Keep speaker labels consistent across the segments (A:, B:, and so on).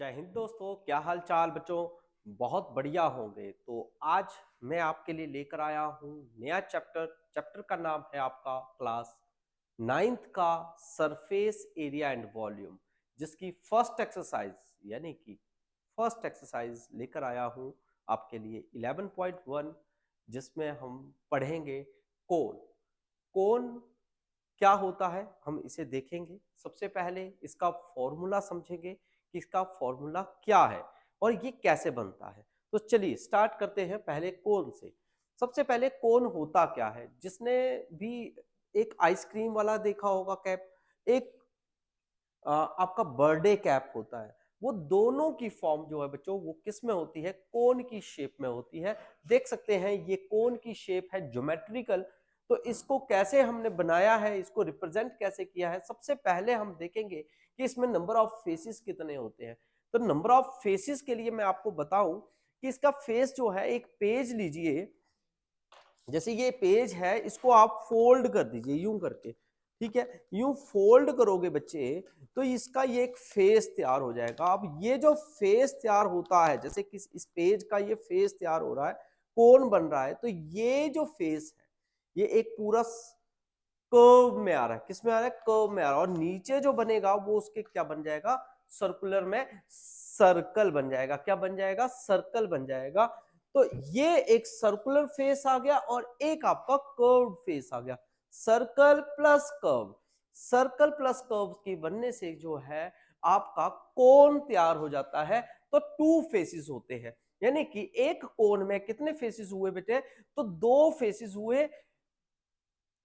A: जय हिंद दोस्तों, क्या हाल चाल बच्चों। बहुत बढ़िया होंगे। तो आज मैं आपके लिए लेकर आया हूँ नया चैप्टर का नाम है आपका क्लास नाइन्थ का सरफेस एरिया एंड वॉल्यूम, जिसकी फर्स्ट एक्सरसाइज यानी कि फर्स्ट एक्सरसाइज लेकर आया हूँ आपके लिए 11.1, जिसमें हम पढ़ेंगे कोण। कोण क्या होता है हम इसे देखेंगे। सबसे पहले इसका फॉर्मूला समझेंगे कि इसका फॉर्मूला क्या है और ये कैसे बनता है। तो चलिए स्टार्ट करते हैं पहले कोण से। सबसे पहले कोण होता क्या है, जिसने भी एक आइसक्रीम वाला देखा होगा कैप, एक आपका बर्थडे कैप होता है, वो दोनों की फॉर्म जो है बच्चों वो किस में होती है, कोन की शेप में होती है। देख सकते हैं ये कोन की शेप है ज्योमेट्रिकल। तो इसको कैसे हमने बनाया है, इसको रिप्रेजेंट कैसे किया है, सबसे पहले हम देखेंगे कि इसमें नंबर ऑफ फेसेस कितने होते हैं। तो नंबर ऑफ फेसेस के लिए मैं आपको बताऊं कि इसका फेस जो है, एक पेज लीजिए, जैसे ये पेज है, इसको आप फोल्ड कर दीजिए यूं करके, ठीक है। यूं फोल्ड करोगे बच्चे तो इसका ये एक फेस तैयार हो जाएगा। अब ये जो फेस तैयार होता है, जैसे कि इस पेज का ये फेस तैयार हो रहा है, कोन बन रहा है, तो ये जो फेस है ये एक पूरा कर्व में आ रहा है। किस में आ रहा है? कर्व में आ रहा है। और नीचे जो बनेगा वो उसके क्या बन जाएगा, सर्कुलर में सर्कल बन जाएगा। क्या बन जाएगा? सर्कल बन जाएगा। तो ये एक सर्कुलर फेस आ गया और एक आपका कर्व फेस आ गया। Circle plus curve, circle plus curve की बनने से जो है आपका कोन तैयार हो जाता है। तो टू फेसेस होते हैं, यानी कि एक कोन में कितने फेसेस हुए बेटे? तो दो फेसेस हुए,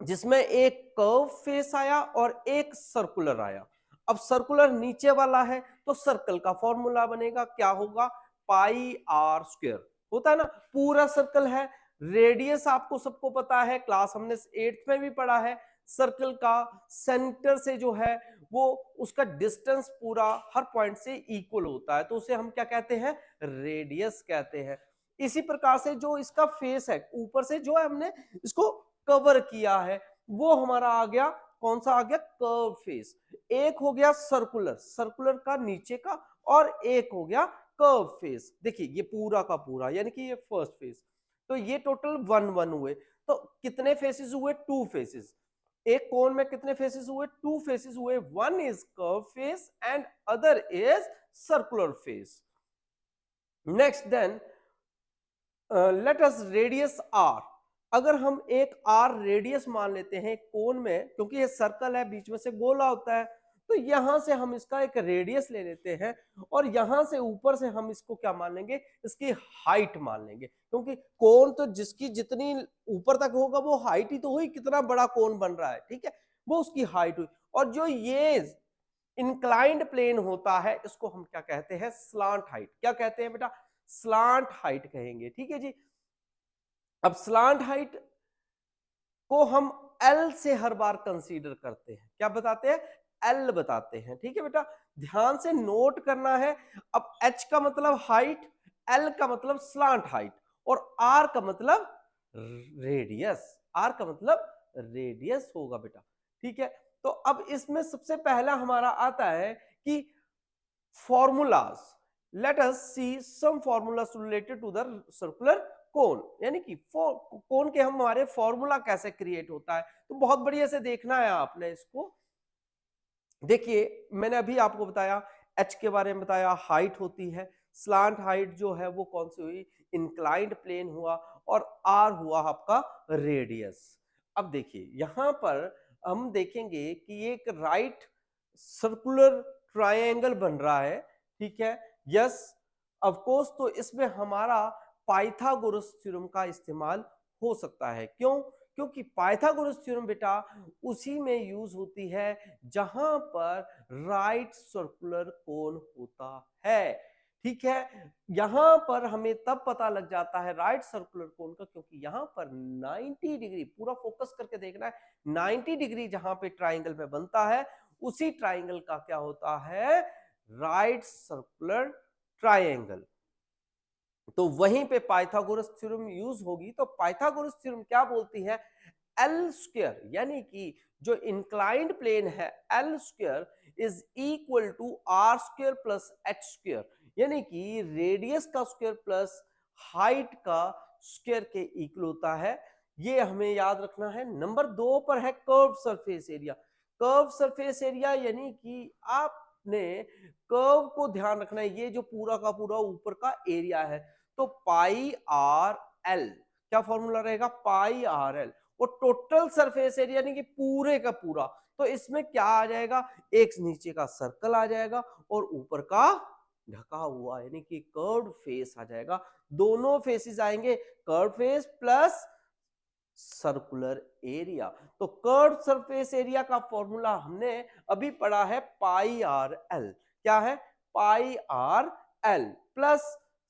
A: जिसमें एक कर्व फेस आया और एक सर्कुलर आया। अब सर्कुलर नीचे वाला है तो सर्कल का फॉर्मूला बनेगा, क्या होगा? पाई आर स्क्वायर होता है ना। पूरा सर्कल है, रेडियस आपको सबको पता है, क्लास हमने 8th में भी पढ़ा है। सर्कल का सेंटर से जो है वो उसका डिस्टेंस पूरा हर पॉइंट से इक्वल होता है, तो उसे हम क्या कहते हैं? रेडियस कहते हैं। इसी प्रकार से जो इसका फेस है, ऊपर से जो है हमने इसको कवर किया है, वो हमारा आ गया, कौन सा आ गया? Curve face. एक हो गया सर्कुलर, सर्कुलर का नीचे का, और एक हो गया कर्व फेस। देखिए ये पूरा का पूरा, यानी कि ये फर्स्ट फेस। तो ये टोटल 1 1 हुए। तो कितने फेसेस हुए? Two faces. एक कोन में कितने फेसेस हुए? टू फेसेस हुए। One is curve face and other is circular face. Next then let us radius R. अगर हम एक आर रेडियस मान लेते हैं कोन में, क्योंकि ये सर्कल है बीच में से गोला होता है, तो यहां से हम इसका एक रेडियस ले लेते हैं और यहां से ऊपर से हम इसको क्या मान लेंगे? इसकी हाइट मान लेंगे, क्योंकि कोन तो जिसकी जितनी ऊपर तक होगा वो हाइट ही तो हुई, कितना बड़ा कोन बन रहा है, ठीक है, वो उसकी हाइट हुई। और जो ये इंक्लाइंड प्लेन होता है इसको हम क्या कहते हैं? Slant height. क्या कहते हैं बेटा? स्लांट हाइट कहेंगे, ठीक है जी। अब स्लांट हाइट को हम एल से हर बार कंसीडर करते हैं। क्या बताते हैं? एल बताते हैं, ठीक है बेटा, ध्यान से नोट करना है। अब एच का मतलब हाइट, एल का मतलब स्लांट हाइट, और आर का मतलब रेडियस। आर का मतलब रेडियस होगा बेटा, ठीक है। तो अब इसमें सबसे पहला हमारा आता है कि formulas. Let us see some formulas related to the circular cone, यानी कि कोन के हमारे फॉर्मूला कैसे क्रिएट होता है। तो बहुत बढ़िया से देखना है आपने इसको। देखिए मैंने अभी आपको बताया, एच के बारे में बताया, हाइट होती है। स्लांट हाइट जो है वो कौन सी हुई? इंक्लाइंड प्लेन हुआ। और आर हुआ आपका रेडियस। अब देखिए यहां पर हम देखेंगे कि एक राइट सर्कुलर ट्रायंगल बन रहा है, ठीक है। यस ऑफ कोर्स, तो इसमें हमारा पाइथागोरस थ्योरम का इस्तेमाल हो सकता है। क्यों? क्योंकि पाइथागोरस थ्योरम बेटा उसी में यूज होती है जहां पर राइट सर्कुलर कोन होता है, ठीक है। यहां पर हमें तब पता लग जाता है राइट सर्कुलर कोन का, क्योंकि यहां पर 90 डिग्री, पूरा फोकस करके देखना है, 90 डिग्री जहां पे ट्राइंगल में बनता है उसी ट्राइंगल का क्या होता है? Right circular triangle. तो वहीं पे पाइथागोरस थ्योरम यूज होगी। तो पाइथागोरस थ्योरम क्या बोलती है? एल स्क्वायर यानी कि जो इंक्लाइंड प्लेन है L square is equal to R square plus H square, यानी कि रेडियस का स्क्वायर प्लस हाइट का स्क्वायर के इक्वल होता है। ये हमें याद रखना है। नंबर 2 पर है curve surface area. Curve surface area यानी कि आपने कर्व को ध्यान रखना है, ये जो पूरा का पूरा ऊपर का एरिया है, तो पाई आर एल, क्या फॉर्मूला रहेगा, पाई आर एल। और टोटल सरफेस एरिया यानी कि पूरे का पूरा, तो इसमें क्या आ जाएगा, एक नीचे का सर्कल आ जाएगा और ऊपर का ढका हुआ यानी कि कर्व्ड फेस आ जाएगा। दोनों फेसेस आएंगे, curve face plus circular area. तो कर्व सरफेस एरिया का फॉर्मूला हमने अभी पढ़ा है पाई आर एल। क्या है, पाई आर एल प्लस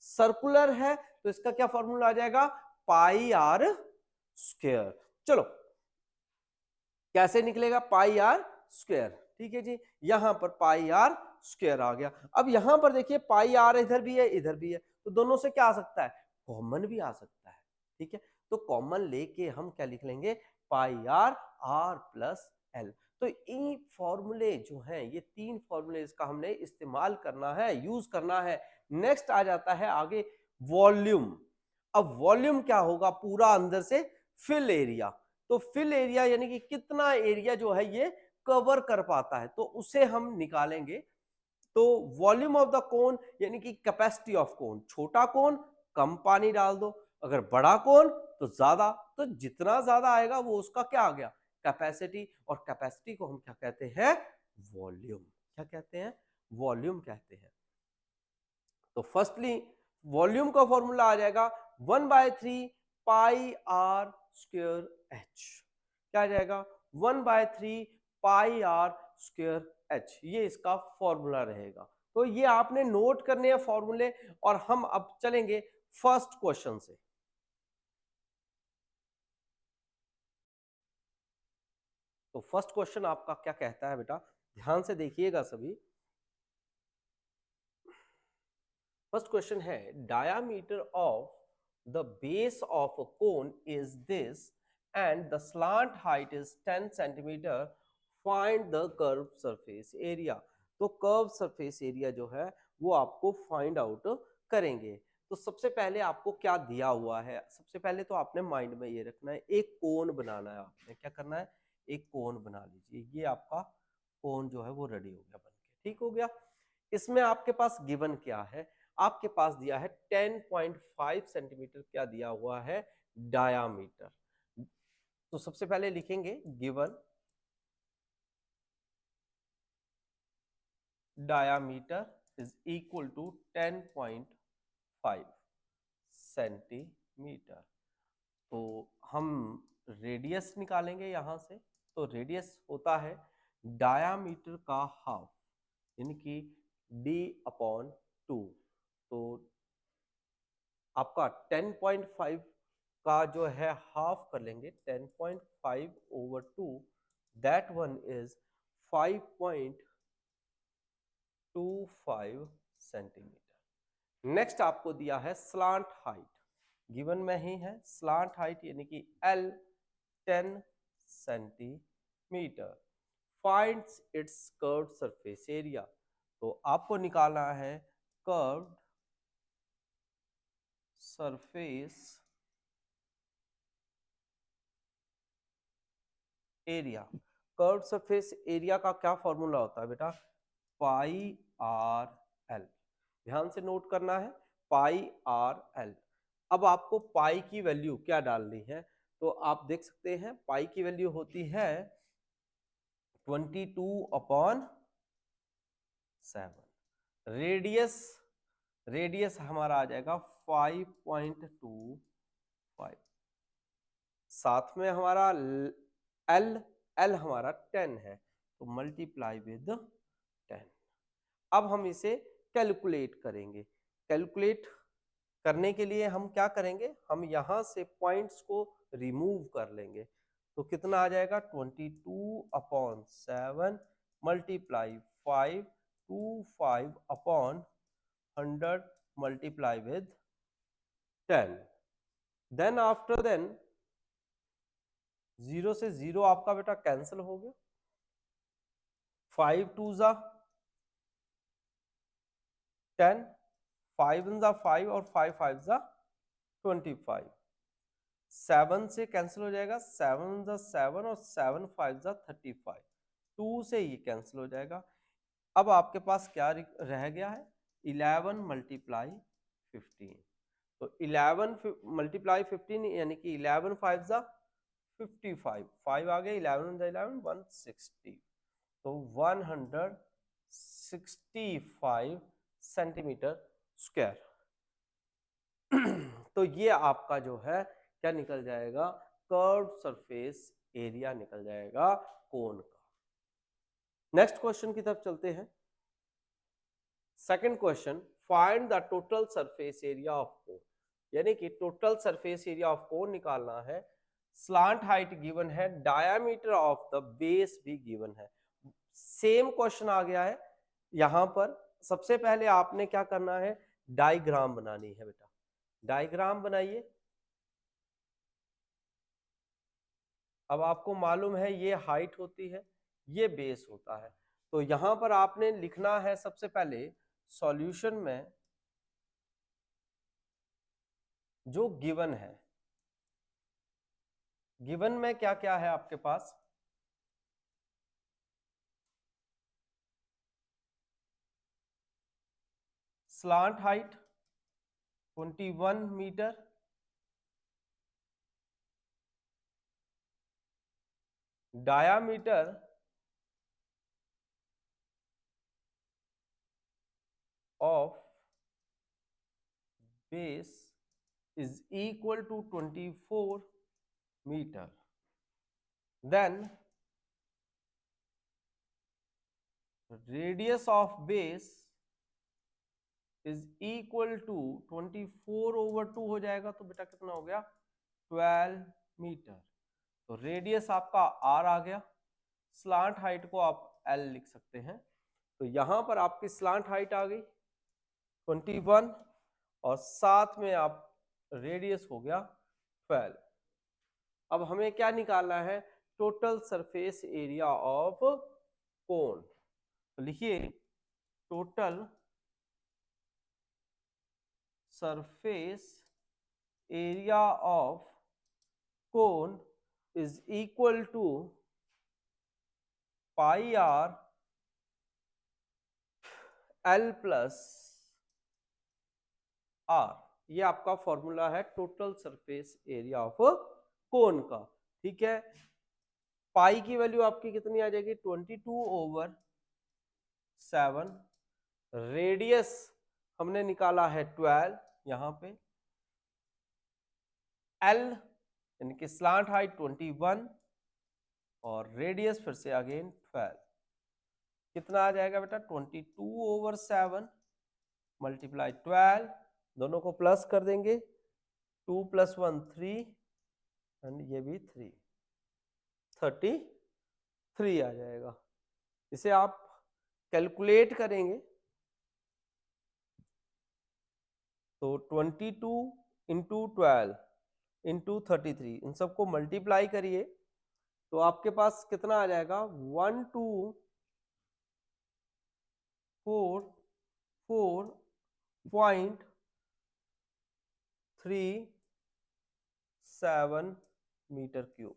A: सर्कुलर है तो इसका क्या फॉर्मूला आ जाएगा, पाई आर स्क्वायर। चलो कैसे निकलेगा, पाई आर स्क्वायर। ठीक है जी, यहां पर पाई आर स्क्वायर आ गया। अब यहां पर देखिए पाई आर इधर भी है इधर भी है, तो दोनों से क्या आ सकता है, कॉमन भी आ सकता है। ठीक है, तो कॉमन लेके हम क्या लिख लेंगे, पाई आर आर प्लस एल। तो ये फॉर्मूले जो हैं, ये 3 फॉर्मूले इसका हमने इस्तेमाल करना है, यूज करना है। नेक्स्ट आ जाता है आगे वॉल्यूम। अब वॉल्यूम क्या होगा, पूरा अंदर से फिल एरिया। तो फिल एरिया यानी कि कितना एरिया जो है ये कवर कर पाता है, तो उसे हम निकालेंगे। तो वॉल्यूम ऑफ द कोन यानी कि कैपेसिटी ऑफ कोन, छोटा कोन कम पानी डाल दो, अगर बड़ा कोन तो ज्यादा, तो जितना ज्यादा आएगा वो उसका क्या आ गया, कैपेसिटी। और कैपेसिटी को हम क्या कहते हैं, वॉल्यूम। क्या कहते हैं, वॉल्यूम कहते हैं। तो फर्स्टली वॉल्यूम का फॉर्मूला आ जाएगा 1/3 पाई आर स्क्वायर एच। क्या आ जाएगा, 1/3 पाई आर स्क्वायर एच, ये इसका फॉर्मूला रहेगा। तो ये आपने नोट करने हैं फॉर्मूले। और हम अब चलेंगे फर्स्ट क्वेश्चन से। तो फर्स्ट क्वेश्चन आपका क्या कहता है बेटा, ध्यान से देखिएगा सभी। फर्स्ट क्वेश्चन है, diameter of the base of a cone is this and the slant height is 10 centimetre, find the curve surface area. तो कर्व सरफेस एरिया जो है वो आपको फाइंड आउट करेंगे। तो सबसे पहले आपको क्या दिया हुआ है, सबसे पहले तो आपने माइंड में ये रखना है, एक कोन बनाना है। आपने क्या करना है, एक कोन बना लीजिए। ये आपका कोन जो है वो रेडी हो गया, बनके ठीक हो गया। इसमें आपके पास गिवन क्या है, आपके पास दिया है 10.5 सेंटीमीटर, क्या दिया हुआ है, डायामीटर। तो सबसे पहले लिखेंगे given diameter is equal to 10.5 centimetre. तो हम रेडियस निकालेंगे यहां से। तो रेडियस होता है डायामीटर का हाफ, यानी कि d/2। तो आपका 10.5 का जो है हाफ कर लेंगे, 10.5/2, that one is 5.25 centimetre. Next आपको दिया है स्लांट हाइट, गिवन में ही है स्लांट हाइट यानी कि L 10 centimetre, finds it's curved surface area. तो आपको निकालना है curved surface area. Curve surface area का क्या फॉर्मूला होता है बेटा, पाई आर एल। ध्यान से नोट करना है, पाई आर एल। अब आपको पाई की वैल्यू क्या डालनी है, तो आप देख सकते हैं पाई की वैल्यू होती है 22/7। रेडियस, रेडियस हमारा आ जाएगा 5.25, साथ में हमारा एल, एल हमारा 10 है, तो मल्टीप्लाई विद 10। अब हम इसे कैलकुलेट करेंगे। कैलकुलेट करने के लिए हम क्या करेंगे, हम यहां से पॉइंट्स को रिमूव कर लेंगे। तो कितना आ जाएगा, 22/7 multiply 5, 25/100 multiply with 10। Then after then 0 से 0 आपका बेटा कैंसिल हो गया, 5 2 जा 10, 5 1 जा 5 और 5 5 जा 25, 7 से कैंसिल हो जाएगा, 7 जा 7 और 7 5 जा 35, 2 से ये कैंसिल हो जाएगा। अब आपके पास क्या रह गया है, 11 मल्टीप्लाई 15, तो 11 मल्टीप्लाई 15 यानी कि 11 5 जा 55, 5 आ गया, 11 11 160, तो 165 सेंटीमीटर स्क्वायर। तो ये आपका जो है क्या निकल जाएगा, कर्व सरफेस एरिया निकल जाएगा कोन का। नेक्स्ट क्वेश्चन की तरफ चलते हैं। Second question, find the total surface area of कोन, यानी कि टोटल सरफेस एरिया ऑफ कोन निकालना है। स्लांट हाइट गिवन है, डायामीटर ऑफ द बेस भी गिवन है। सेम क्वेश्चन आ गया है यहां पर। सबसे पहले आपने क्या करना है, डायग्राम बनानी है बेटा, डायग्राम बनाइए। अब आपको मालूम है ये हाइट होती है, ये बेस होता है, तो यहां पर आपने लिखना है सबसे पहले सॉल्यूशन में जो गिवन है, गिवन में क्या क्या है आपके पास, slant height 21 metre, diameter of base is equal to 24 meter, then radius of base is equal to 24/2 हो जाएगा, तो बेटा कितना हो गया 12 मीटर। तो रेडियस आपका r आ गया, स्लांट हाइट को आप l लिख सकते हैं, तो यहां पर आपकी स्लांट हाइट आ गई 21 और साथ में आप रेडियस हो गया 12। अब हमें क्या निकालना है, total surface area of cone, तो लिखिए total surface area of cone is equal to pi R L plus R, ये आपका फॉर्मूला है total surface area of cone का। ठीक है, पाई की वैल्यू आपकी कितनी आ जाएगी 22/7, रेडियस हमने निकाला है 12, यहां पे एल यानी कि स्लांट हाइट 21 और रेडियस फिर से अगेन 12, कितना आ जाएगा बेटा 22/7 मल्टीप्लाई 12, दोनों को प्लस कर देंगे, 2 + 1 3 एंड ये भी 3, 33 आ जाएगा। इसे आप कैलकुलेट करेंगे तो 22 इंटू 12 इंटू 33, इन सबको मल्टीप्लाई करिए तो आपके पास कितना आ जाएगा 1244.37 मीटर क्यूब।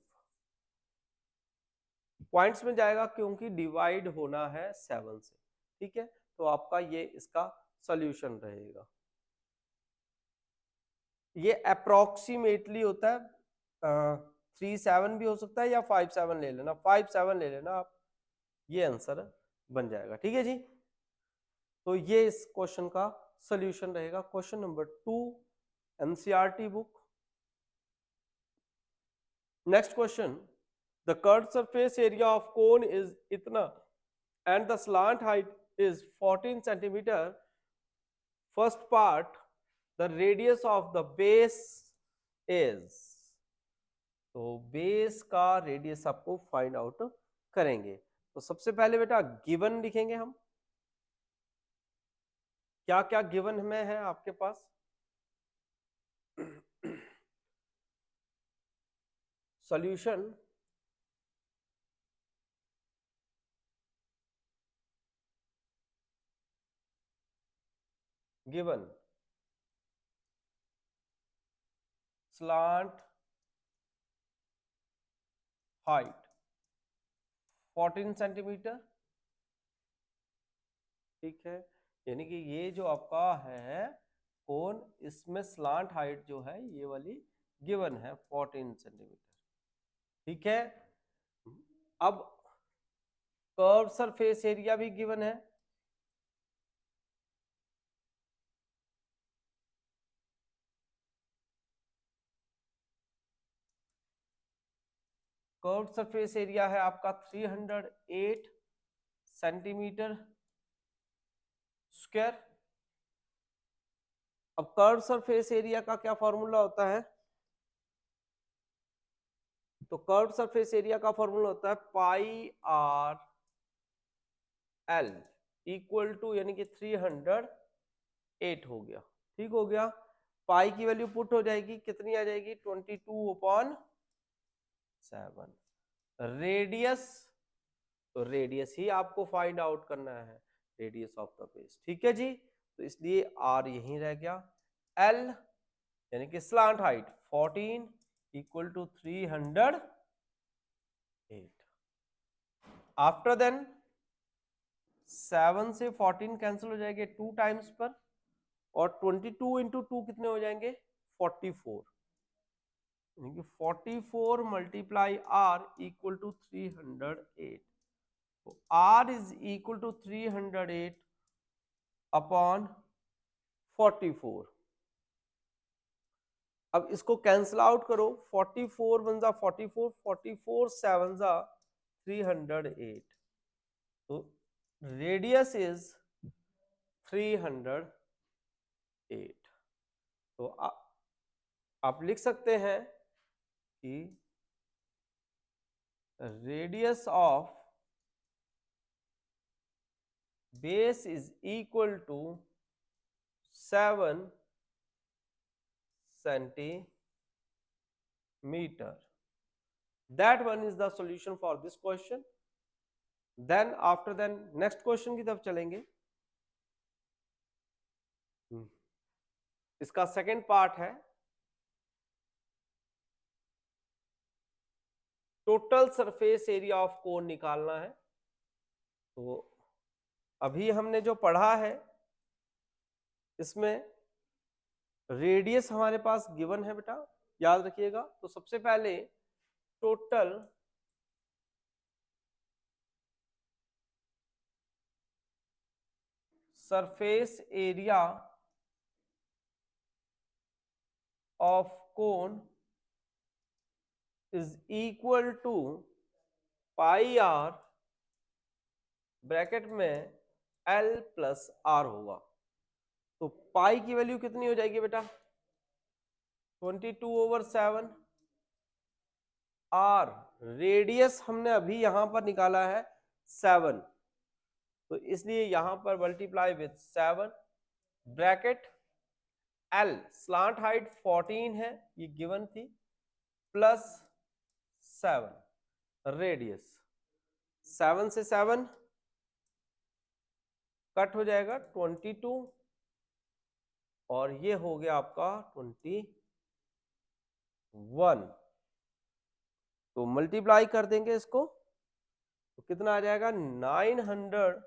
A: पॉइंट्स में जाएगा क्योंकि डिवाइड होना है 7 से। ठीक है, तो आपका ये इसका सॉल्यूशन रहेगा। ये अप्रोक्सीमेटली होता है, 37 भी हो सकता है या 57 ले लेना, 57 ले लेना आप, ये आंसर बन जाएगा। ठीक है जी, तो ये इस क्वेश्चन का सॉल्यूशन रहेगा। Question number 2 NCERT book. Next question, the curved surface area of cone is इतना and the slant height is 14 centimetre. First part, the radius of the base is, तो बेस का रेडियस आपको find out करेंगे। तो सबसे पहले बेटा given लिखेंगे हम, क्या क्या गिवन में है आपके पास। Solution given slant height 14 centimetre. ठीक है, यानी कि ये जो आपका है कोन, इसमें स्लांट हाइट जो है ये वाली गिवन है 14 सेंटीमीटर। ठीक है, अब कर्व सरफेस एरिया भी गिवन है। कर्व सरफेस एरिया है आपका 308 सेंटीमीटर स्क्वायर। अब कर्व सरफेस एरिया का क्या फॉर्मूला होता है? तो कर्व सरफेस एरिया का फॉर्मूला होता है पाई आर एल इक्वल टू, यानी कि 308 हो गया। ठीक हो गया, पाई की वैल्यू पुट हो जाएगी, कितनी आ जाएगी? 22/7। रेडियस, तो रेडियस ही आपको फाइंड आउट करना है, रेडियस ऑफ द बेस। ठीक है जी, तो इसलिए आर यहीं रह गया। एल यानी कि slant height 14 equal to 308। After then 7 से 14 कैंसिल हो जाएंगे 2 टाइम्स पर, और 22 इंटू 2 कितने हो जाएंगे? 44, यानी कि 44 मल्टीप्लाई आर इक्वल टू 308। तो R is equal to 308 upon 44। अब इसको कैंसिल आउट करो, 44 वन जा 44, 44 7 जा 308। तो रेडियस इज 308। तो आप लिख सकते हैं कि radius of base is equal to 7 centimeter. That one is the solution for this question. Then after then next question की तरफ चलेंगे। इसका सेकेंड पार्ट है टोटल सरफेस एरिया ऑफ कोन निकालना है। तो अभी हमने जो पढ़ा है इसमें रेडियस हमारे पास गिवन है बेटा, याद रखिएगा। तो सबसे पहले total surface area of cone is equal to pi R, bracket में एल प्लस आर होगा। तो पाई की वैल्यू कितनी हो जाएगी बेटा? 22/7। आर रेडियस हमने अभी यहां पर निकाला है 7, तो इसलिए यहां पर multiply with 7, bracket L slant height 14 है, ये गिवन थी, प्लस 7 रेडियस। 7 से 7 कट हो जाएगा 22, और ये हो गया आपका 21। तो मल्टीप्लाई कर देंगे इसको, तो कितना आ जाएगा? 900,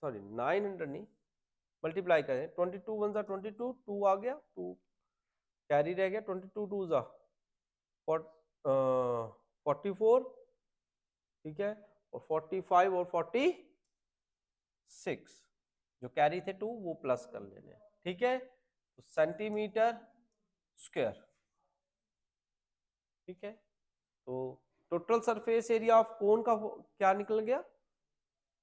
A: सॉरी 900 नहीं, मल्टीप्लाई करें 22 1 22, 2 आ गया, 2 कैरी रह गया, 22 2 जा 44, ठीक है, और 45 और 46 जो कैरी थे 2 वो प्लस कर लेने। ठीक है, तो सेंटीमीटर स्क्वायर। ठीक है, तो total surface area of cone का क्या निकल गया?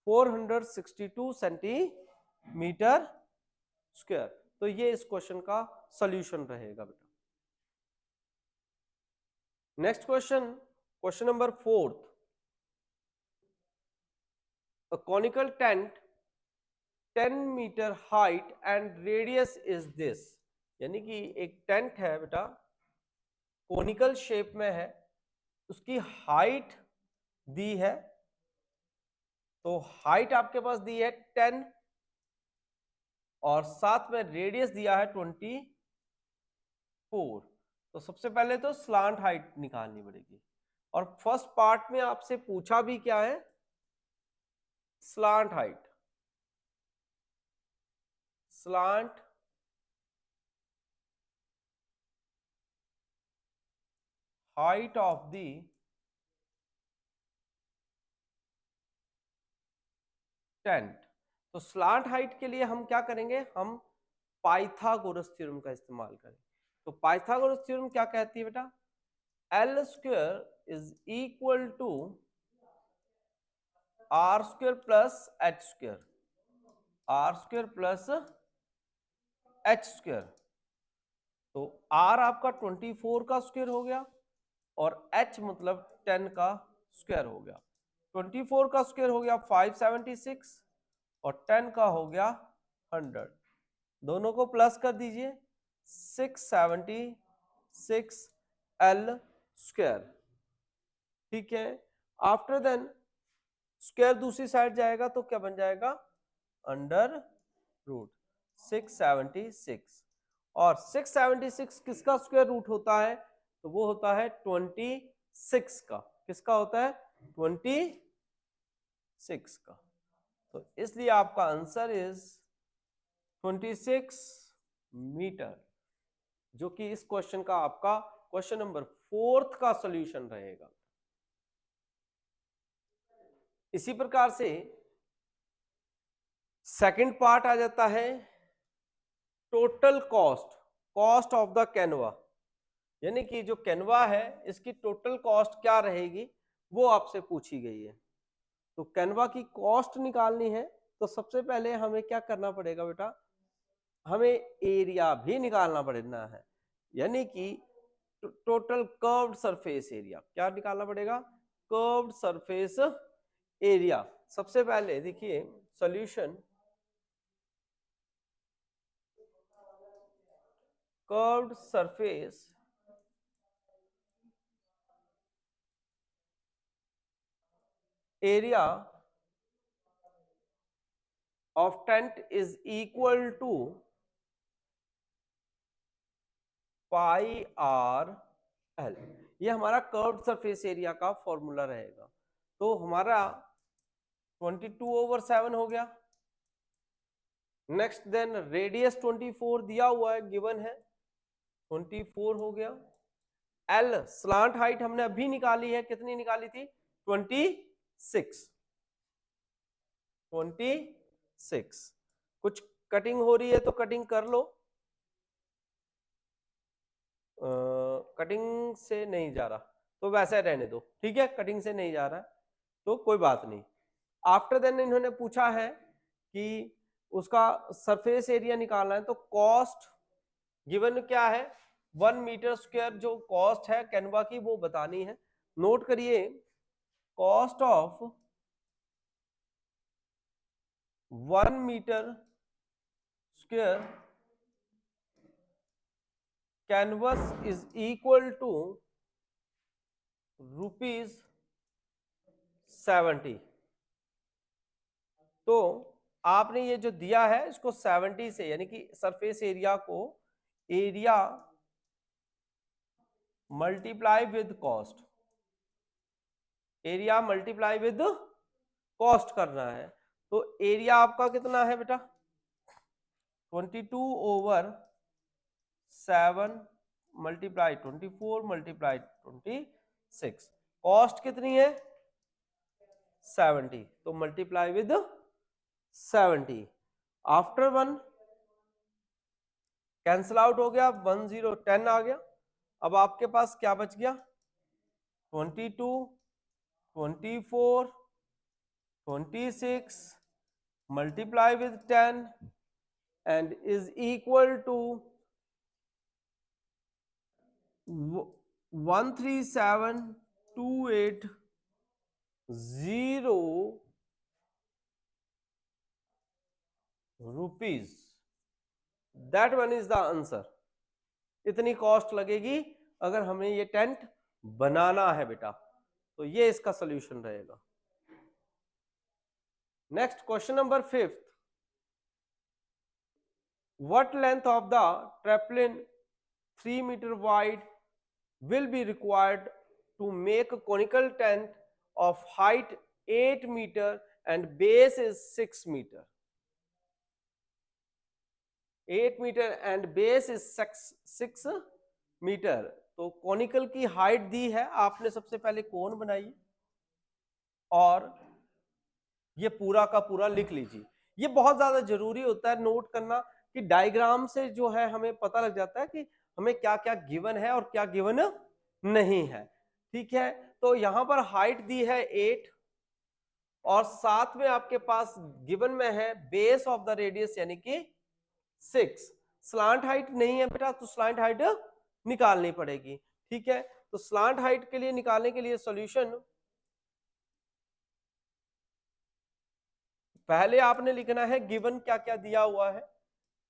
A: 462 सेंटीमीटर स्क्वायर। तो ये इस क्वेश्चन का सॉल्यूशन रहेगा बेटा। Next question, question number 4। A conical tent 10 metre height and radius is this, यानी कि एक टेंट है बेटा, कोनिकल शेप में है, उसकी हाइट दी है। तो हाइट आपके पास दी है 10, और साथ में रेडियस दिया है 24। तो सबसे पहले तो स्लांट हाइट निकालनी पड़ेगी, और फर्स्ट पार्ट में आपसे पूछा भी क्या है, slant height. Slant height of the tent. तो स्लांट हाइट के लिए हम क्या करेंगे, हम पाइथागोरस थ्योरम का इस्तेमाल करें। तो पाइथागोरस थ्योरम क्या कहती है बेटा, L square is equal to R square plus H square, R square plus H square. तो आर आपका 24 का स्क्वायर हो गया, और एच मतलब 10 का स्क्वायर हो गया। 24 का स्क्वायर हो गया 576, और 10 का हो गया 100। दोनों को प्लस कर दीजिए, 676 एल स्क्वायर। ठीक है, आफ्टर देन स्क्वायर दूसरी साइड जाएगा तो क्या बन जाएगा, अंडर रूट 676। और 676 किसका स्क्वायर रूट होता है, तो वो होता है 26 का। किसका होता है, 26 का। तो इसलिए आपका आंसर इज 26 मीटर, जो कि इस क्वेश्चन का आपका क्वेश्चन नंबर 4 का सॉल्यूशन रहेगा। इसी प्रकार से सेकंड पार्ट आ जाता है, total cost, cost of the Canva. यानी कि जो कैनवा है इसकी टोटल कॉस्ट क्या रहेगी, वो आपसे पूछी गई है। तो कैनवा की कॉस्ट निकालनी है, तो सबसे पहले हमें क्या करना पड़ेगा बेटा, हमें एरिया भी निकालना पड़ना है। यानी कि टोटल कर्व्ड सरफेस एरिया, क्या निकालना पड़ेगा, कर्व्ड सरफेस एरिया। सबसे पहले देखिए solution, curved surface area of tent is equal to pi R L. ये हमारा कर्व्ड सरफेस एरिया का फॉर्मूला रहेगा। तो हमारा 22/7 हो गया। नेक्स्ट देन रेडियस 24 दिया हुआ है, गिवन है, 24 हो गया। एल स्लांट हाइट हमने अभी निकाली है, कितनी निकाली थी, 26। कुछ कटिंग हो रही है तो कटिंग कर लो, कटिंग से नहीं जा रहा तो वैसे रहने दो, ठीक है, कटिंग से नहीं जा रहा है तो कोई बात नहीं। आफ्टर देन इन्होंने पूछा है कि उसका सरफेस एरिया निकालना है, तो कॉस्ट गिवन क्या है, 1 मीटर स्क्वायर जो कॉस्ट है कैनवा की वो बतानी है। नोट करिए, cost of 1 metre square canvas is equal to ₹70। तो आपने ये जो दिया है इसको 70 से, यानी कि सरफेस एरिया को area multiply with cost, area multiply with cost करना है। तो एरिया आपका कितना है बेटा, 22/7 मल्टीप्लाई 24 मल्टीप्लाई 26। कॉस्ट कितनी है, 70, तो multiply with 70। After 1 cancel out हो गया, 1 0 10 आ गया। अब आपके पास क्या बच गया, 22 24 26 multiply with 10 and is equal to 137,280 rupees. That one is the answer. इतनी कॉस्ट लगेगी अगर हमें ये टेंट बनाना है बेटा, तो ये इसका सॉल्यूशन रहेगा। Next question number 5। what length of the trapline 3 meter wide will be required to make a conical tent of height 8 meter and base is 6 meter. 8 meter and base is 6 metre. तो conical की height दी है, आपने सबसे पहले कोन बनाइए और ये पूरा का पूरा लिख लीजिए। ये बहुत ज्यादा जरूरी होता है नोट करना कि डायग्राम से जो है हमें पता लग जाता है कि हमें क्या क्या गिवन है और क्या गिवन नहीं है। ठीक है, तो यहां पर हाइट दी है 8 और साथ में आपके पास गिवन में है बेस ऑफ द रेडियस यानी कि 6। स्लांट हाइट नहीं है बेटा, तो स्लांट हाइट निकालनी पड़ेगी। ठीक है, तो स्लांट हाइट के लिए निकालने के लिए सॉल्यूशन पहले आपने लिखना है गिवन क्या क्या दिया हुआ है।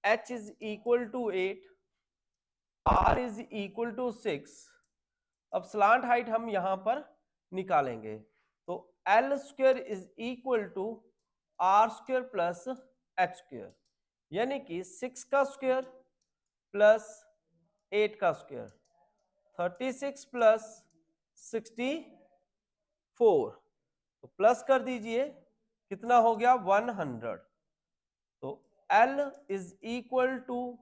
A: h is equal to 8, r is equal to 6। अब स्लांट हाइट हम यहां पर निकालेंगे, तो L square is equal to R square plus H square, यानी कि 6 का स्क्वायर प्लस 8 का स्क्वायर, 36 प्लस 64, तो प्लस कर दीजिए, कितना हो गया 100। तो L is equal to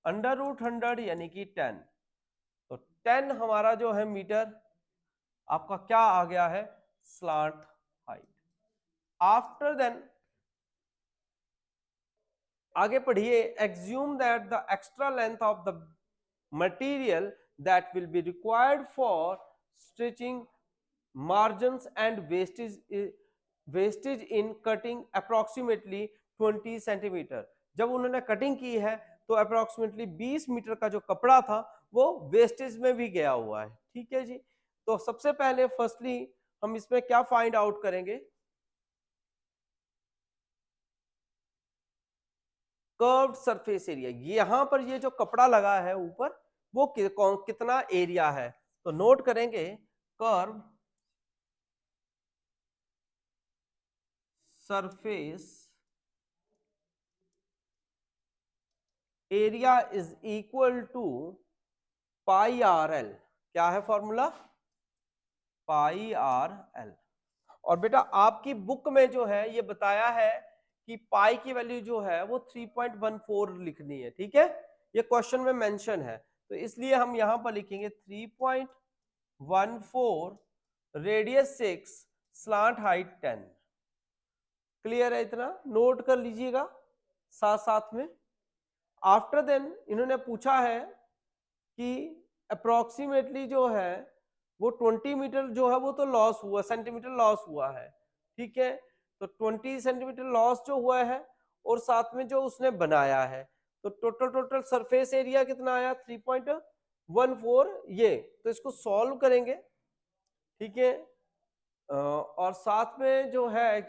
A: under root 100 यानी कि 10। तो 10 हमारा जो है मीटर आपका क्या आ गया है, स्लांट हाइट। आफ्टर देन आगे पढ़िए, assume that the extra length of the material that will be required for stitching margins and wastage in cutting approximately 20 centimetre. जब उन्होंने कटिंग की है तो अप्रोक्सीमेटली 20 मीटर का जो कपड़ा था वो वेस्टेज में भी गया हुआ है। ठीक है जी, तो सबसे पहले फर्स्टली हम इसमें क्या फाइंड आउट करेंगे, कर्व्ड सरफेस एरिया। यहां पर ये जो कपड़ा लगा है ऊपर वो कितना एरिया है, तो नोट करेंगे curve surface area is equal to pi R L. क्या है फॉर्मूला, पाई आर एल। और बेटा आपकी बुक में जो है ये बताया है कि पाई की वैल्यू जो है वो 3.14 लिखनी है। ठीक है, ये क्वेश्चन में मेंशन है, तो इसलिए हम यहां पर लिखेंगे 3.14, रेडियस 6, स्लांट हाइट 10। क्लियर है, इतना नोट कर लीजिएगा साथ साथ में। आफ्टर देन इन्होंने पूछा है कि अप्रोक्सीमेटली जो है वो 20 मीटर जो है वो तो लॉस हुआ, सेंटीमीटर लॉस हुआ है। ठीक है, तो 20 सेंटीमीटर लॉस जो हुआ है और साथ में जो उसने बनाया है, तो टोटल सरफेस एरिया कितना आया 3.14 ये। तो इसको सॉल्व करेंगे। ठीक है, और साथ में जो है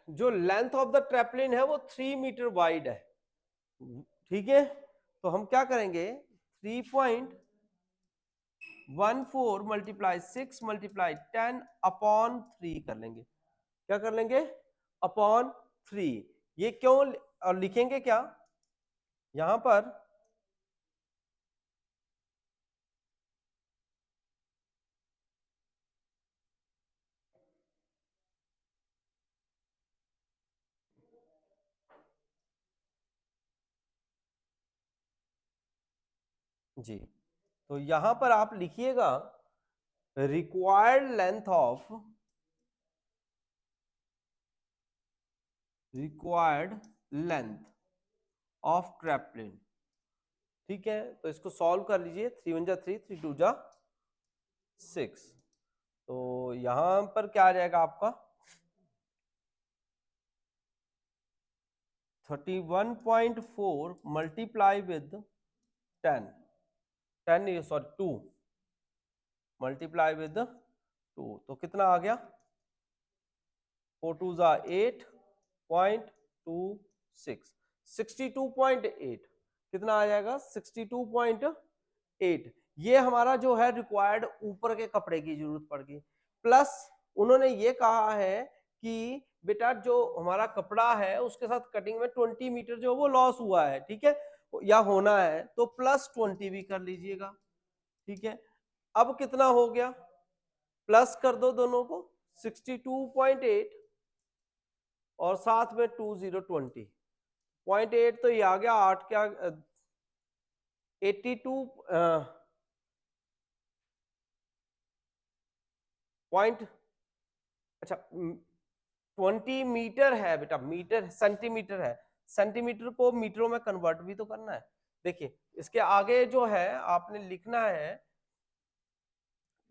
A: जो लेंथ ऑफ द ट्रैपलिन है वो 3 मीटर वाइड है। ठीक है, तो हम क्या करेंगे 3.14 मल्टीप्लाई 6 मल्टीप्लाई 10 अपॉन 3 कर लेंगे। क्या कर लेंगे, अपॉन 3। ये क्यों, और लिखेंगे क्या यहां पर, जी तो यहां पर आप लिखिएगा required length of, required length of tarpaulin. ठीक है, तो इसको सॉल्व कर लीजिए, 3 1 जा 3, 3 2 जा 6। तो यहां पर क्या आ जाएगा आपका 31.4 multiply with 10, 10 sorry 2 multiply with 2, तो कितना आ गया 4 2 जा 8.26, 62.8। कितना आ जाएगा 62.8। ये हमारा जो है रिक्वायर्ड ऊपर के कपड़े की जरूरत पड़ गई, प्लस उन्होंने ये कहा है कि बेटा जो हमारा कपड़ा है उसके साथ कटिंग में 20 मीटर जो वो लॉस हुआ है, ठीक है, या होना है, तो +20 भी कर लीजिएगा, ठीक है। अब कितना हो गया, प्लस कर दो दोनों को, 62.8 और साथ में 2020.8, तो ये आ गया 8 क्या 82 पॉइंट, अच्छा 20 मीटर है बेटा, मीटर सेंटीमीटर है, सेंटीमीटर को मीटरों में कन्वर्ट भी तो करना है। देखिए इसके आगे जो है आपने लिखना है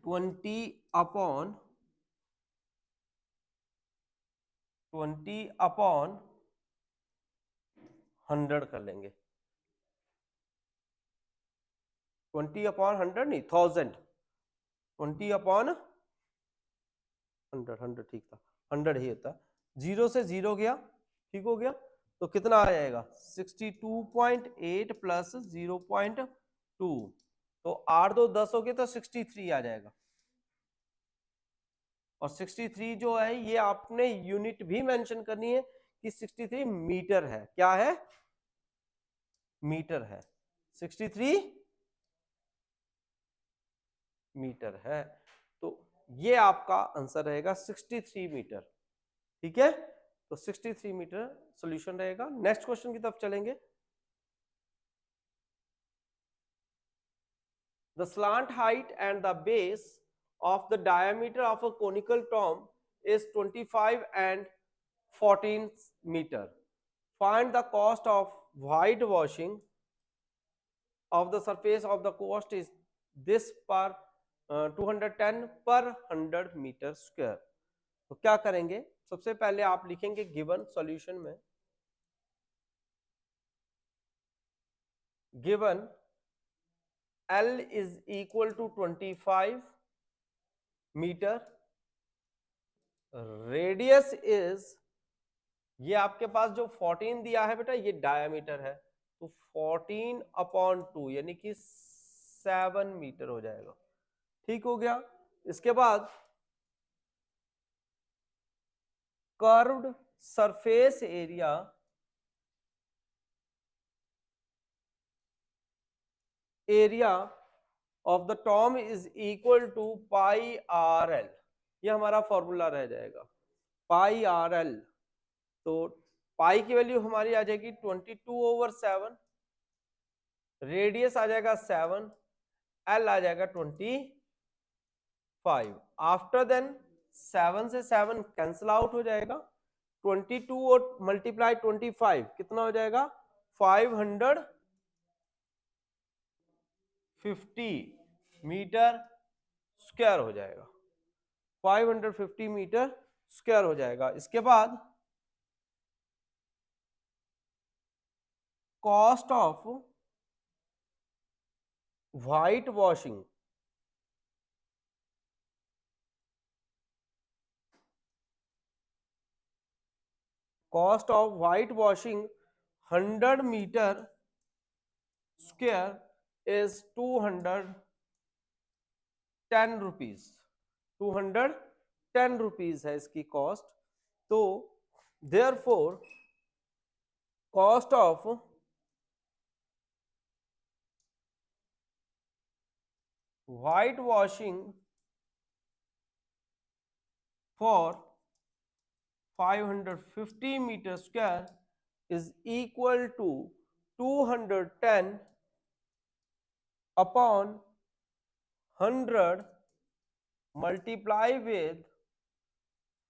A: 20/100 कर लेंगे, 20/100 नहीं, 1000, 20/100, ठीक था, 100 ही होता, 0 से 0 गया, ठीक हो गया, तो कितना आ जाएगा 62.8 प्लस 0.2, तो 8 2 10 हो गए, तो 63 आ जाएगा। और 63 जो है ये आपने यूनिट भी मेंशन करनी है कि 63 मीटर है, क्या है, मीटर है, 63 मीटर है, तो ये आपका आंसर रहेगा 63 मीटर, ठीक है, तो 63 मीटर सॉल्यूशन रहेगा। नेक्स्ट क्वेश्चन की तरफ चलेंगे। The slant height and the base of the diameter of a conical tomb is 25 and 14 meter. Find the cost of whitewashing of the surface of the coast is this per 210 per 100 metre square. तो क्या करेंगे, सबसे पहले आप लिखेंगे given solution में, given L is equal to 25 metre, radius is, ये आपके पास जो 14 दिया है बेटा ये डायामीटर है, तो 14/2 यानी कि 7 मीटर हो जाएगा, ठीक हो गया। इसके बाद curved surface area of the tomb is equal to πRL, ये हमारा फॉर्मूला रह जाएगा πRL, तो पाई की वैल्यू हमारी आ जाएगी 22/7, रेडियस आ जाएगा 7, एल आ जाएगा 25। आफ्टर देन 7 से 7 कैंसिल आउट हो जाएगा, 22 और मल्टीप्लाई 25 कितना हो जाएगा 550 मीटर स्क्वायर हो जाएगा, 550 मीटर स्क्वायर हो जाएगा। इसके बाद cost of white washing, cost of white washing 100 meter square is 210 rupees, 210 rupees है इसकी कॉस्ट। तो therefore cost of white washing for 550 meter square is equal to 210 upon 100 multiply with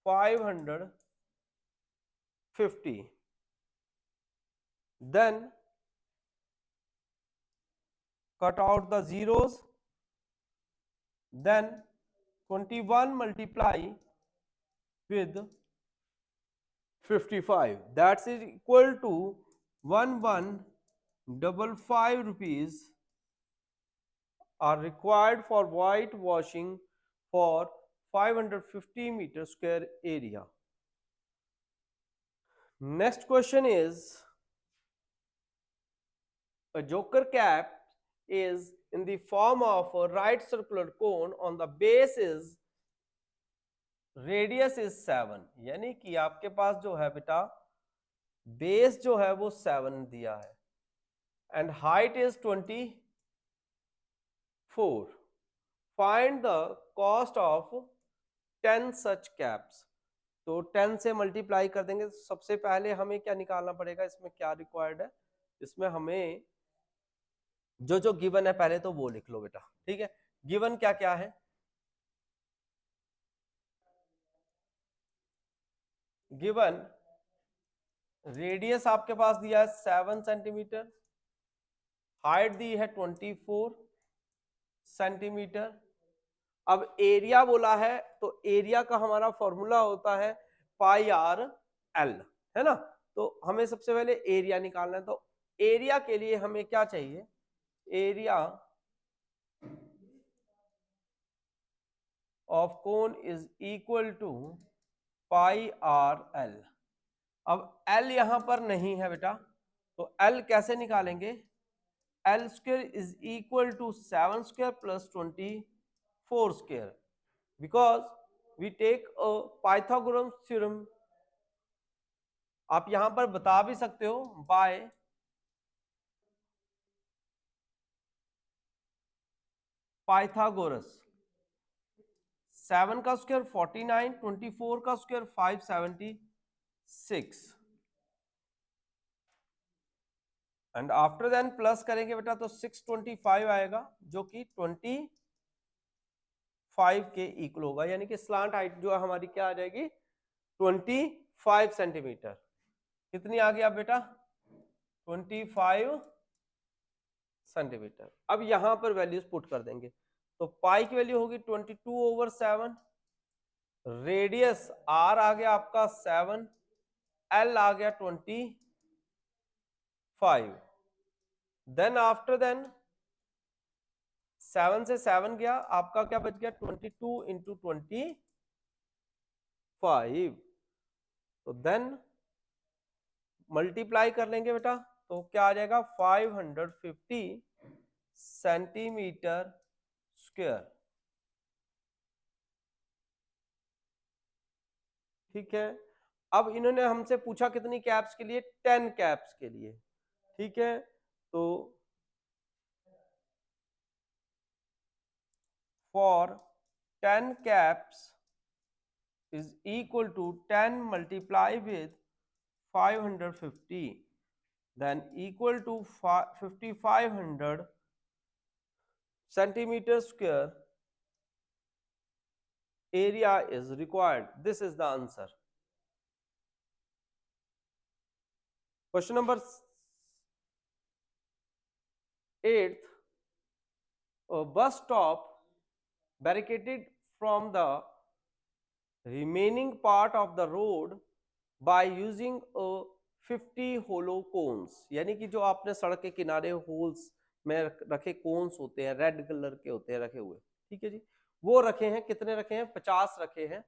A: 550, then cut out the zeros, then 21 multiply with 55, that's is equal to 1155 rupees are required for white washing for 550 meter square area. Next question is, a joker cap is in the form of a right circular cone, on the base is radius is 7, यानी कि आपके पास जो है बेटा base जो है वो 7 दिया है and height is 24. Find the cost of 10 such caps. तो 10 से मल्टीप्लाई कर देंगे. तो सबसे पहले हमें क्या निकालना पड़ेगा, इसमें क्या रिक्वायर्ड है, इसमें हमें जो जो गिवन है पहले तो वो लिख लो बेटा. ठीक है, गिवन क्या क्या है. गिवन रेडियस आपके पास दिया है 7 सेंटीमीटर, हाइट दी है 24 सेंटीमीटर. अब एरिया बोला है तो एरिया का हमारा फॉर्मूला होता है पाई आर एल, है ना. तो हमें सबसे पहले एरिया निकालना है. तो एरिया के लिए हमें क्या चाहिए, area of cone is equal to pi R L. अब एल यहां पर नहीं है बेटा, तो एल कैसे निकालेंगे, L square is equal to 7 square plus 24 square, because we take a Pythagoras theorem. आप यहां पर बता भी सकते हो बाय पाइथागोरस. 7 का स्क्वायर 49, 24 का square 576 and after then plus करेंगे बेटा तो 625 आएगा जो कि 25 के इक्वल होगा. यानी कि स्लांट हाइट जो है हमारी क्या आ जाएगी 25 सेंटीमीटर. कितनी आ गया बेटा 25 सेंटीमीटर. अब यहां पर वैल्यूज पुट कर देंगे. तो पाई की वैल्यू होगी 22/7, रेडियस आर आ गया आपका 7, एल आ गया 25. देन आफ्टर देन 7 से 7 गया, आपका क्या बच गया 22 इंटू 25. तो देन मल्टीप्लाई कर लेंगे बेटा तो क्या आ जाएगा 550 सेंटीमीटर स्क्वायर. ठीक है, अब इन्होंने हमसे पूछा कितनी कैप्स के लिए, 10 कैप्स के लिए. ठीक है, तो for 10 caps is equal to 10 multiply with 550, then equal to 5500 centimeter square area is required. This is the answer. Question number 8. A bus stop barricaded from the remaining part of the road by using a 50 hollow cones. यानी कि जो आपने सड़क के किनारे holes में रखे cons होते हैं, रेड कलर के होते हैं रखे हुए. ठीक है जी, वो रखे हैं. कितने रखे हैं 50 रखे हैं.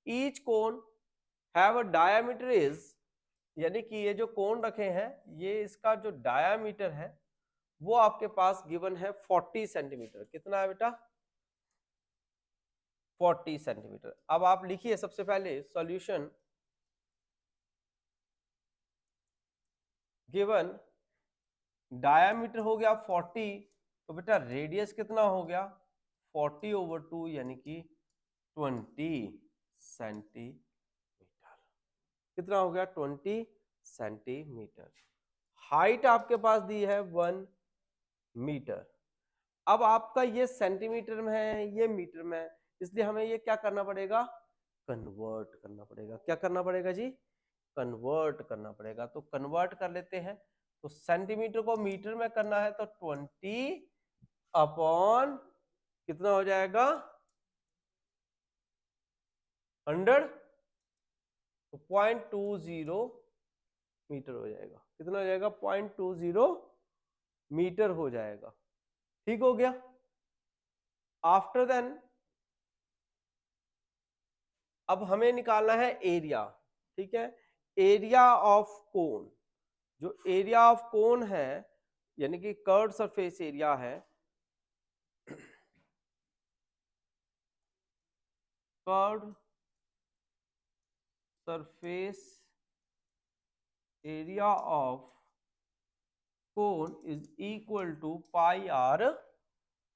A: Each cone have a diameter is, यानी कि ये जो कोन रखे हैं ये इसका जो डायामीटर है वो आपके पास गिवन है 40 सेंटीमीटर. कितना है बेटा 40 सेंटीमीटर. अब आप लिखिए सबसे पहले सॉल्यूशन. गिवन डायामीटर हो गया 40, तो बेटा रेडियस कितना हो गया 40/2 यानी कि 20 सेंटीमीटर. कितना हो गया 20 सेंटीमीटर. हाइट आपके पास दी है 1 मीटर. अब आपका ये सेंटीमीटर में है, ये मीटर में है, इसलिए हमें ये क्या करना पड़ेगा कन्वर्ट करना पड़ेगा. क्या करना पड़ेगा जी कन्वर्ट करना पड़ेगा. तो कन्वर्ट कर लेते हैं. तो सेंटीमीटर को मीटर में करना है तो 20 अपॉन कितना हो जाएगा 100, तो 0.20 मीटर हो जाएगा. कितना हो जाएगा 0.20 मीटर हो जाएगा. ठीक हो गया. आफ्टर देन अब हमें निकालना है एरिया. ठीक है, एरिया ऑफ कोन. जो एरिया ऑफ कोन है यानी कि कर्व सरफेस एरिया है, curve surface area of cone is equal to pi R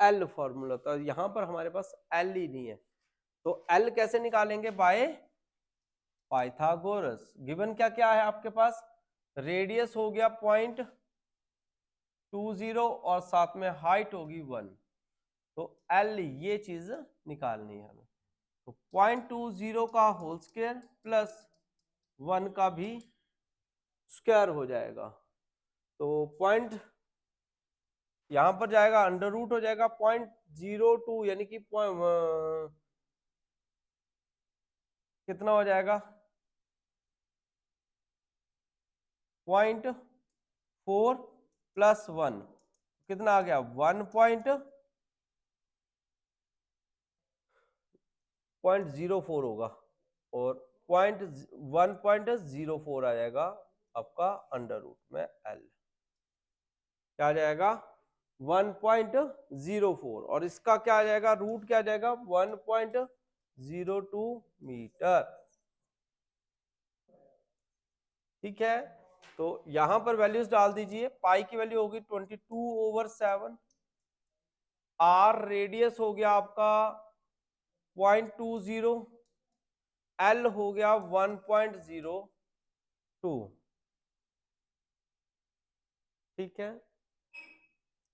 A: L formula था। यहां पर हमारे पास एल ही नहीं है, तो एल कैसे निकालेंगे? By Pythagoras. गिवन क्या क्या है आपके पास? रेडियस हो गया 0.20 और साथ में हाइट होगी 1, तो एल ये चीज निकालनी है हमें। तो 0.20 का होल स्क्वायर प्लस 1 का भी स्क्वायर हो जाएगा, तो पॉइंट यहां पर जाएगा अंडर रूट हो जाएगा 0.02, यानी कि कितना हो जाएगा? 0.4 प्लस 1 कितना आ गया? 1.04 होगा, और 1.04 आ जाएगा आपका अंडर रूट में एल। क्या आ जाएगा? 1.04, और इसका क्या आ जाएगा? रूट क्या आ जाएगा? 1.02 मीटर। ठीक है, तो यहां पर वैल्यूज डाल दीजिए। पाई की वैल्यू होगी 22/7, आर रेडियस हो गया आपका 0.20, एल हो गया 1.02। ठीक है,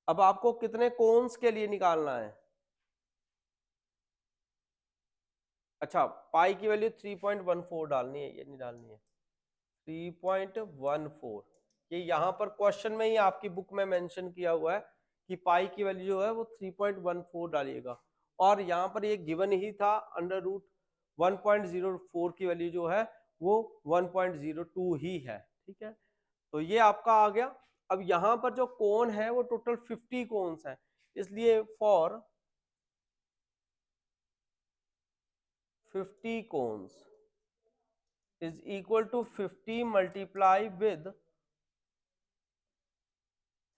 A: अब आपको कितने कोन्स के लिए निकालना है? अच्छा, पाई की वैल्यू 3.14 डालनी है, ये नहीं डालनी है, 3.14। ये यहां पर क्वेश्चन में ही आपकी बुक में मेंशन किया हुआ है कि पाई की वैल्यू जो है वो 3.14 डालिएगा, और यहां पर ये गिवन ही था अंडर रूट 1.04 की वैल्यू जो है वो 1.02 ही है। ठीक है, तो ये आपका आ गया। अब यहां पर जो कोन है वो टोटल 50 कोन्स है, इसलिए for 50 cones is equal to 50 multiply with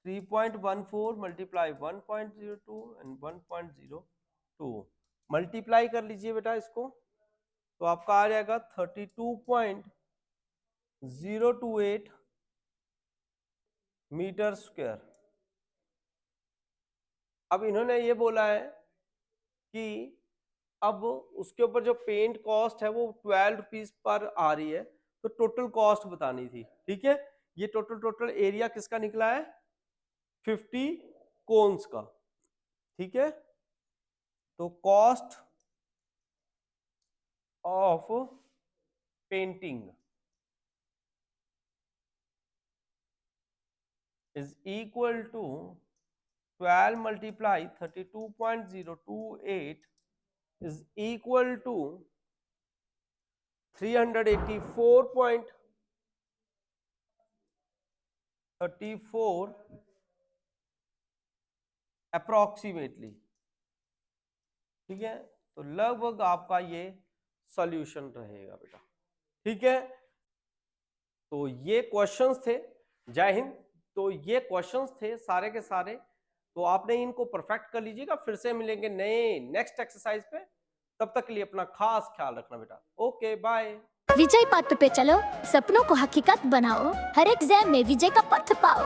A: 3.14 multiply 1.02 and 1.02 multiply कर लीजिए बेटा इसको, तो आपका आ जाएगा 32.028 मीटर स्क्वायर। अब इन्होंने ये बोला है कि अब उसके ऊपर जो पेंट कॉस्ट है वो 12 रुपीज पर आ रही है, तो टोटल कॉस्ट बतानी थी। ठीक है, ये टोटल एरिया किसका निकला है? 50 कोन्स का। ठीक है, तो cost of painting is equal to 12 multiply 32.028 is equal to 384.34 approximately. ठीक है, तो लगभग आपका ये सॉल्यूशन रहेगा बेटा। ठीक है, तो ये क्वेश्चंस थे। जय हिंद। तो ये क्वेश्चंस थे सारे के सारे, तो आपने इनको परफेक्ट कर लीजिएगा। फिर से मिलेंगे नए नेक्स्ट एक्सरसाइज पे, तब तक के लिए अपना खास ख्याल रखना बेटा। Okay, bye.
B: विजय पथ पे चलो, सपनों को हकीकत बनाओ, हर एग्जाम में विजय का पथ पाओ।